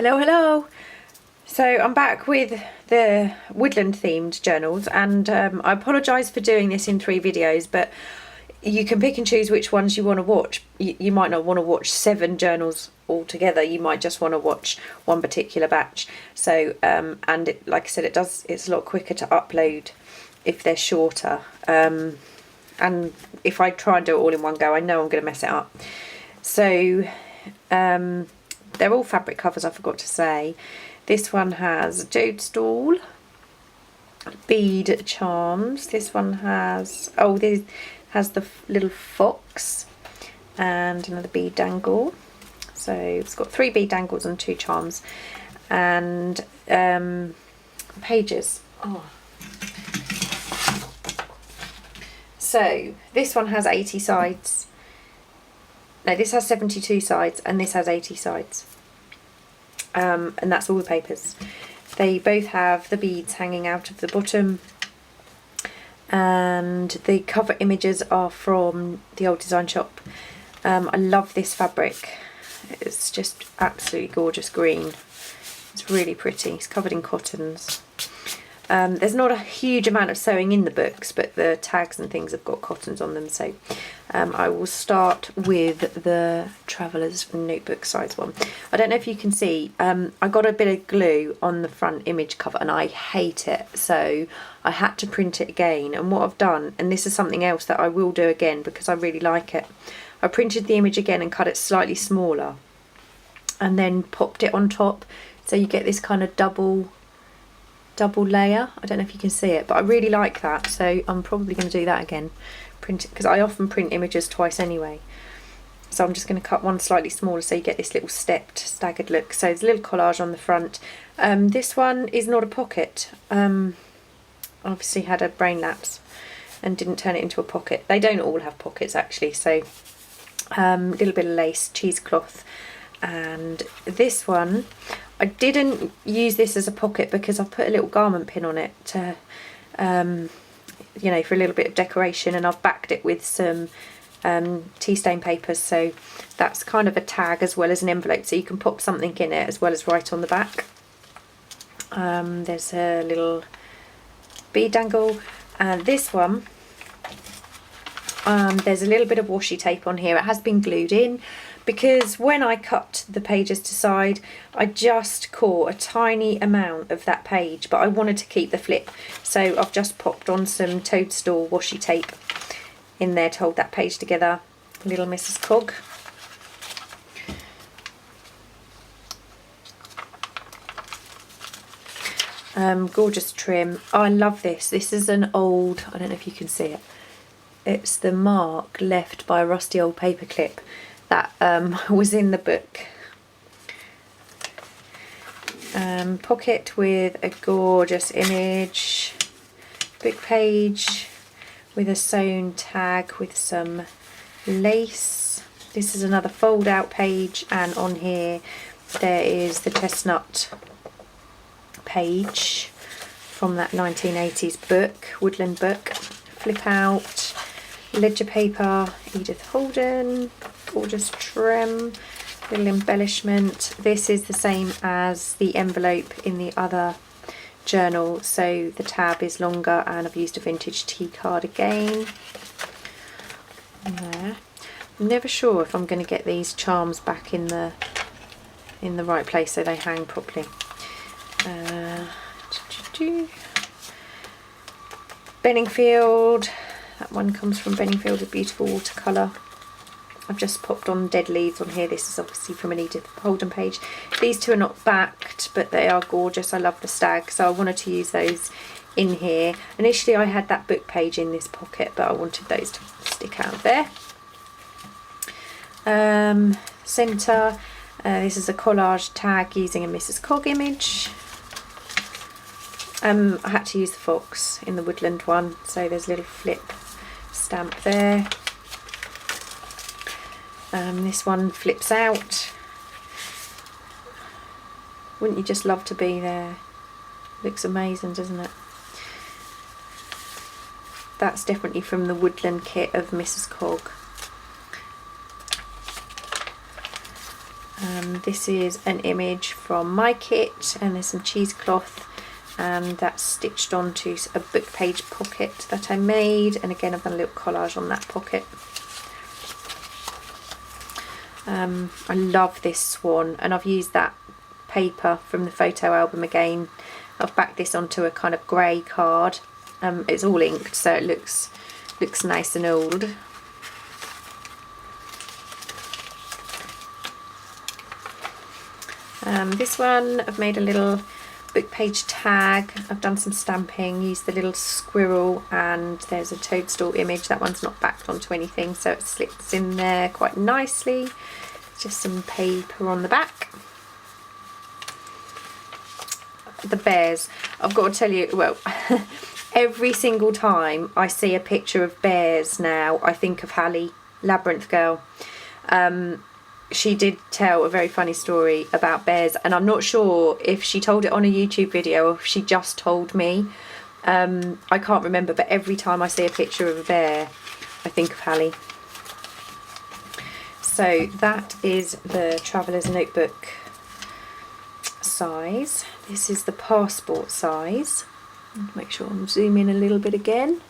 Hello. So I'm back with the Woodland themed journals, and I apologise for doing this in 3 videos, but you can pick and choose which ones you want to watch. You might not want to watch 7 journals altogether. You might just want to watch one particular batch. So and like I said, it's a lot quicker to upload if they're shorter. And if I try and do it all in one go, I know I'm going to mess it up. So they're all fabric covers, I forgot to say. This one has toadstool, bead charms. This one has, this has the little fox and another bead dangle. So it's got 3 bead dangles and 2 charms. And pages. So this one has 80 sides. No, this has 72 sides and this has 80 sides. And that's all the papers. They both have the beads hanging out of the bottom, and the cover images are from the old design shop. I love this fabric. It's just absolutely gorgeous green. It's really pretty. It's covered in cottons. There's not a huge amount of sewing in the books, but the tags and things have got cottons on them. So I will start with the Traveller's Notebook size one. I don't know if you can see, I got a bit of glue on the front image cover and I hate it. So I had to print it again. And what I've done, and this is something else that I will do again because I really like it, I printed the image again and cut it slightly smaller and then popped it on top. So you get this kind of double layer. I don't know if you can see it, but I really like that, so I'm probably going to do that again, print it, because I often print images twice anyway. So I'm just going to cut one slightly smaller so you get this little stepped staggered look. So there's a little collage on the front. This one is not a pocket. Obviously had a brain lapse and didn't turn it into a pocket. They don't all have pockets actually. So a little bit of lace, cheesecloth. And this one, I didn't use this as a pocket because I put a little garment pin on it to, you know, for a little bit of decoration, and I've backed it with some tea stain papers, so that's kind of a tag as well as an envelope, so you can pop something in it as well as write on the back. There's a little bead dangle, and this one, there's a little bit of washi tape on here. It has been glued in, because when I cut the pages to side, I just caught a tiny amount of that page, but I wanted to keep the flip. So I've just popped on some toadstool washi tape in there to hold that page together. Little Mrs. Cog. Gorgeous trim. Oh, I love this. This is an old, I don't know if you can see it. It's the mark left by a rusty old paper clip that was in the book. Pocket with a gorgeous image, book page with a sewn tag with some lace. This is another fold out page, and on here there is the chestnut page from that 1980s book, Woodland book. Flip out, ledger paper, Edith Holden, gorgeous trim, little embellishment. This is the same as the envelope in the other journal, so the tab is longer, and I've used a vintage tea card again. There. I'm never sure if I'm going to get these charms back in the right place so they hang properly. Benningfield. That one comes from Benningfield, a beautiful watercolour. I've just popped on dead leaves on here. This is obviously from an Edith Holden page. These two are not backed, but they are gorgeous. I love the stag, so I wanted to use those in here. Initially I had that book page in this pocket, but I wanted those to stick out there. Centre. This is a collage tag using a Mrs. Cog image. I had to use the fox in the Woodland one, so there's a little flip stamp there. This one flips out. Wouldn't you just love to be there? Looks amazing, doesn't it? That's definitely from the Woodland kit of Mrs. Cog. This is an image from my kit, and there's some cheesecloth, and that's stitched onto a book page pocket that I made, and again I've done a little collage on that pocket. I love this swan, and I've used that paper from the photo album again. I've backed this onto a kind of grey card. It's all inked, so it looks nice and old. This one I've made a little book page tag. I've done some stamping, used the little squirrel, and there's a toadstool image. That one's not backed onto anything, so it slips in there quite nicely. Just some paper on the back. The bears, I've got to tell you, well, every single time I see a picture of bears now, I think of Hallie, Labyrinth Girl. She did tell a very funny story about bears, and I'm not sure if she told it on a YouTube video or if she just told me. I can't remember, but every time I see a picture of a bear, I think of Hallie. So that is the Traveller's Notebook size. This is the passport size. Make sure I'm zooming in a little bit again.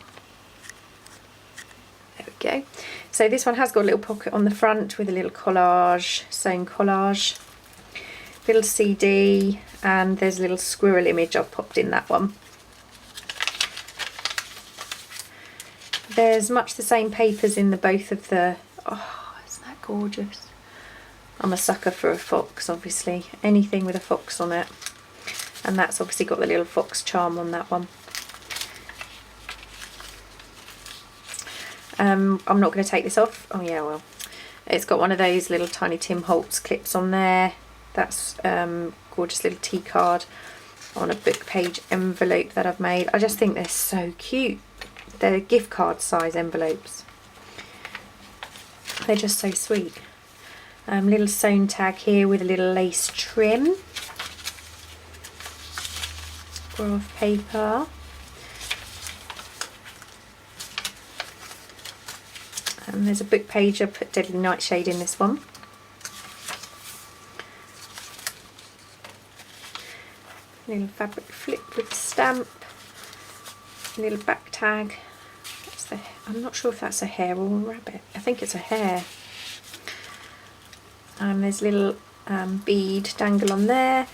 There we go. So this one has got a little pocket on the front with a little collage, sewn collage, little CD, and there's a little squirrel image I've popped in that one. There's much the same papers in the both of the... Oh, isn't that gorgeous? I'm a sucker for a fox, obviously. Anything with a fox on it. And that's obviously got the little fox charm on that one. I'm not going to take this off. Oh yeah, well, it's got one of those little tiny Tim Holtz clips on there. That's gorgeous little tea card on a book page envelope that I've made. I just think they're so cute. They're gift card size envelopes. They're just so sweet. Little sewn tag here with a little lace trim. Graph paper. And there's a book page. I put Deadly Nightshade in this one. Little fabric flip with stamp. Little back tag. That's I'm not sure if that's a hare or a rabbit. I think it's a hare. There's a little bead dangle on there.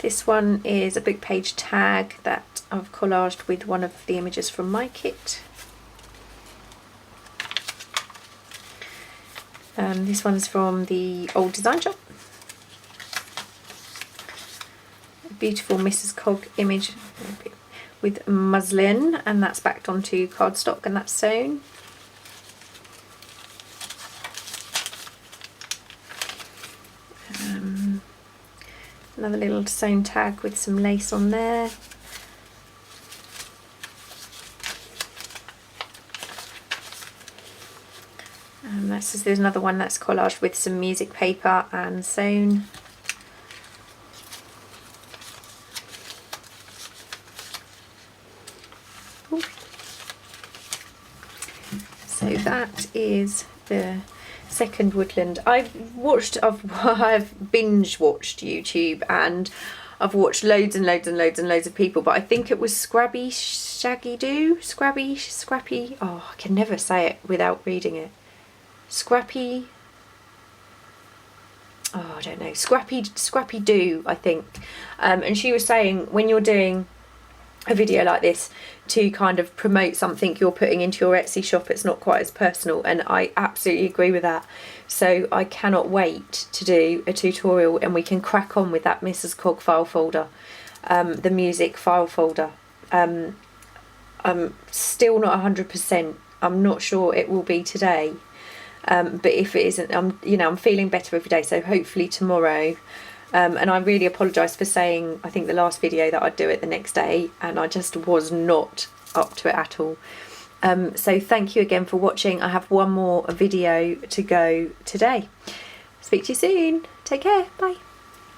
This one is a book page tag that I've collaged with one of the images from my kit. This one's from the old design shop. A beautiful Mrs. Cog image with muslin, and that's backed onto cardstock, and that's sewn. Another little sewn tag with some lace on there. There's another one that's collaged with some music paper and sewn. Ooh. So that is the second Woodland. I've binge watched YouTube, and I've watched loads and loads and loads and loads of people, but I think it was Scrappy. Oh, I can never say it without reading it. Scrappy. Oh, I don't know. Scrappy Doo, I think. And she was saying when you're doing a video like this to kind of promote something you're putting into your Etsy shop, it's not quite as personal, and I absolutely agree with that. So I cannot wait to do a tutorial and we can crack on with that Mrs. Cog file folder, the music file folder. I'm still not 100%. I'm not sure it will be today, but if it isn't, I'm feeling better every day, so hopefully tomorrow. And I really apologise for saying, I think the last video that I'd do it the next day, and I just was not up to it at all. So thank you again for watching. I have one more video to go today. Speak to you soon. Take care. Bye.